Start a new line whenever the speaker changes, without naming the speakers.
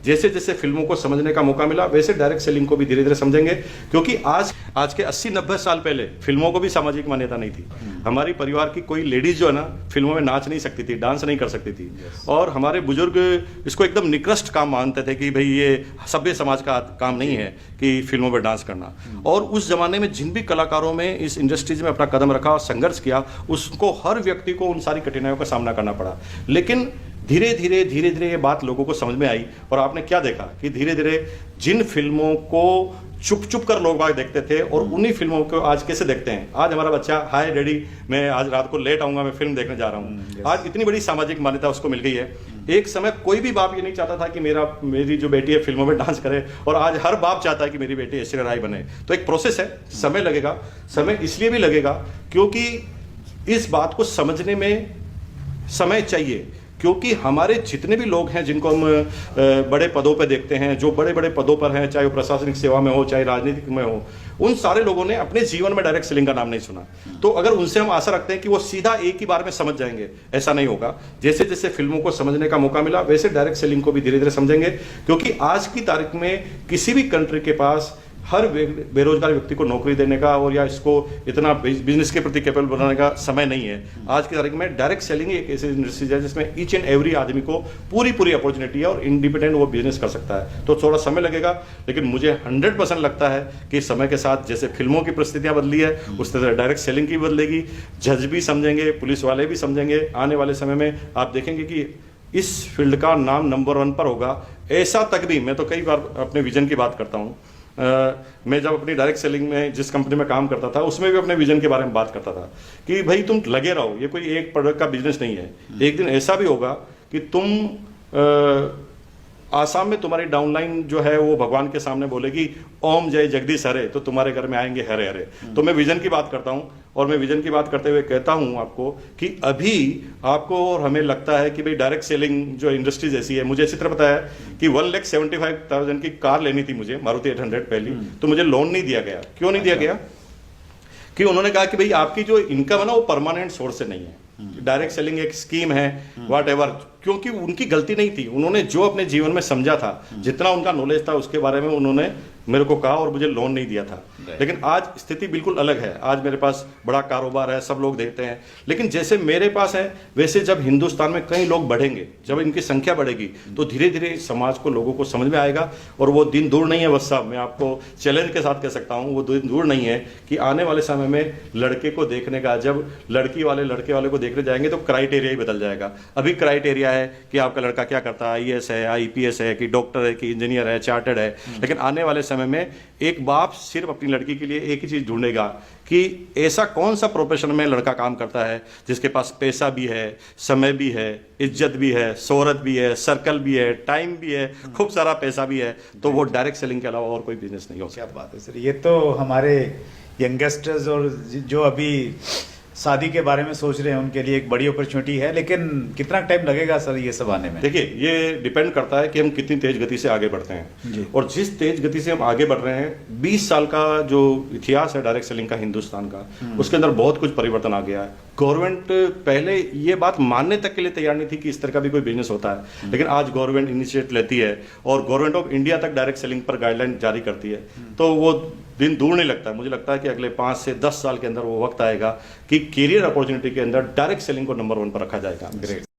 जैसे जैसे फिल्मों को समझने का मौका मिला वैसे डायरेक्ट सेलिंग को भी धीरे धीरे समझेंगे, क्योंकि आज के 80-90 साल पहले फिल्मों को भी सामाजिक मान्यता नहीं थी। हमारी परिवार की कोई लेडीज जो है ना फिल्मों में नाच नहीं सकती थी, डांस नहीं कर सकती थी, और हमारे बुजुर्ग इसको एकदम निकृष्ट काम मानते थे कि भाई ये सभ्य समाज का काम नहीं है कि फिल्मों में डांस करना। और उस जमाने में जिन भी कलाकारों में इस इंडस्ट्रीज में अपना कदम रखा और संघर्ष किया, उसको हर व्यक्ति को उन सारी कठिनाइयों का सामना करना पड़ा। लेकिन धीरे धीरे ये बात लोगों को समझ में आई, और आपने क्या देखा कि धीरे धीरे जिन फिल्मों को चुप कर लोग बाग देखते थे और उन्हीं फिल्मों को आज कैसे देखते हैं। आज हमारा बच्चा, हाय डैडी मैं आज रात को लेट आऊंगा, मैं फिल्म देखने जा रहा हूँ। आज इतनी बड़ी सामाजिक मान्यता उसको मिल गई है। एक समय कोई भी बाप ये नहीं चाहता था कि मेरी जो बेटी है फिल्मों में डांस करे, और आज हर बाप चाहता है कि मेरी बेटी ऐश्वर्या राय बने। तो एक प्रोसेस है, समय लगेगा। समय इसलिए भी लगेगा क्योंकि इस बात को समझने में समय चाहिए, क्योंकि हमारे जितने भी लोग हैं जिनको हम बड़े पदों पे देखते हैं, जो बड़े बड़े पदों पर हैं, चाहे वो प्रशासनिक सेवा में हो चाहे राजनीतिक में हो, उन सारे लोगों ने अपने जीवन में डायरेक्ट सेलिंग का नाम नहीं सुना। तो अगर उनसे हम आशा रखते हैं कि वो सीधा एक ही बार में समझ जाएंगे, ऐसा नहीं होगा। जैसे जैसे फिल्मों को समझने का मौका मिला वैसे डायरेक्ट सेलिंग को भी धीरे धीरे समझेंगे, क्योंकि आज की तारीख में किसी भी कंट्री के पास हर बेरोजगार व्यक्ति को नौकरी देने का और या इसको इतना बिजनेस के प्रति कैपेबल बनाने का समय नहीं है। आज की तारीख में डायरेक्ट सेलिंग एक ऐसी इंडस्ट्री है जिसमें ईच एंड एवरी आदमी को पूरी अपॉर्चुनिटी है और इंडिपेंडेंट वो बिजनेस कर सकता है। तो थोड़ा समय लगेगा, लेकिन मुझे 100% लगता है कि समय के साथ जैसे फिल्मों की परिस्थितियां बदली है उस तरह डायरेक्ट सेलिंग की बदलेगी। जज भी समझेंगे, पुलिस वाले भी समझेंगे। आने वाले समय में आप देखेंगे कि इस फील्ड का नाम नंबर 1 पर होगा। ऐसा तक भी, मैं तो कई बार अपने विजन की बात करता हूँ, मैं जब अपनी डायरेक्ट सेलिंग में जिस कंपनी में काम करता था उसमें भी अपने विजन के बारे में बात करता था कि भाई तुम लगे रहो, ये कोई एक प्रोडक्ट का बिजनेस नहीं है। एक दिन ऐसा भी होगा कि तुम आसाम में तुम्हारी डाउनलाइन जो है वो भगवान के सामने बोलेगी ओम जय जगदीश हरे, तो तुम्हारे घर में आएंगे हरे हरे। तो मैं विजन की बात करता हूँ, और मैं विजन की बात करते हुए कहता हूँ आपको कि अभी आपको और हमें लगता है कि भाई डायरेक्ट सेलिंग जो इंडस्ट्रीज ऐसी है। मुझे इसी तरह पता है कि 1,75,000 की कार लेनी थी मुझे, मारुति 800 पहली, तो मुझे लोन नहीं दिया गया। क्यों नहीं दिया गया? कि उन्होंने कहा कि भाई आपकी जो इनकम है ना वो परमानेंट सोर्स से नहीं है, डायरेक्ट सेलिंग एक स्कीम है, वॉट एवर। क्योंकि उनकी गलती नहीं थी, उन्होंने जो अपने जीवन में समझा था, जितना उनका नॉलेज था उसके बारे में उन्होंने मेरे को कहा और मुझे लोन नहीं दिया था। लेकिन आज स्थिति बिल्कुल अलग है। आज मेरे पास बड़ा कारोबार है, सब लोग देखते हैं। लेकिन जैसे मेरे पास है वैसे जब हिंदुस्तान में कई लोग बढ़ेंगे, जब इनकी संख्या बढ़ेगी, तो धीरे धीरे समाज को, लोगों को समझ में आएगा। और वो दिन दूर नहीं है बस साहब, मैं आपको चैलेंज के साथ कह सकता हूँ, वो दिन दूर नहीं है कि आने वाले समय में लड़के को देखने का, जब लड़की वाले लड़के वाले को देखने जाएंगे तो क्राइटेरिया ही बदल जाएगा। अभी क्राइटेरिया है कि आपका लड़का क्या करता है, IAS है, IPS है, कि डॉक्टर है, कि इंजीनियर है, चार्टर्ड है। लेकिन आने वाले समय में एक बाप सिर्फ अपनी लड़की के लिए एक ही चीज ढूंढेगा कि ऐसा कौन सा प्रोफेशन में लड़का काम करता है जिसके पास पैसा भी है, समय भी है, इज्जत भी है, शोहरत भी है, सर्कल भी है, टाइम भी है, खूब सारा पैसा भी है। तो वो डायरेक्ट सेलिंग के अलावा और कोई बिजनेस नहीं हो सकता।
क्या बात है सर, ये तो हमारे यंगस्टर्स और जो अभी शादी के बारे में सोच रहे हैं उनके लिए एक बड़ी अपॉर्चुनिटी है। लेकिन कितना टाइम लगेगा सर ये सब आने में?
देखिए, ये डिपेंड करता है कि हम कितनी तेज गति से आगे बढ़ते हैं। और जिस तेज गति से हम आगे बढ़ रहे हैं, 20 साल का जो इतिहास है डायरेक्ट सेलिंग का हिंदुस्तान का, उसके अंदर बहुत कुछ परिवर्तन आ गया है। गवर्नमेंट पहले ये बात मानने तक के लिए तैयार नहीं थी कि इस तरह का भी कोई बिजनेस होता है। लेकिन आज गवर्नमेंट इनिशिएटिव लेती है और गवर्नमेंट ऑफ इंडिया तक डायरेक्ट सेलिंग पर गाइडलाइन जारी करती है। तो वो दिन दूर नहीं लगता। मुझे लगता है कि अगले 5 से 10 साल के अंदर वो वक्त आएगा कि कैरियर अपॉर्चुनिटी के अंदर डायरेक्ट सेलिंग को नंबर 1 पर रखा जाएगा। ग्रेट।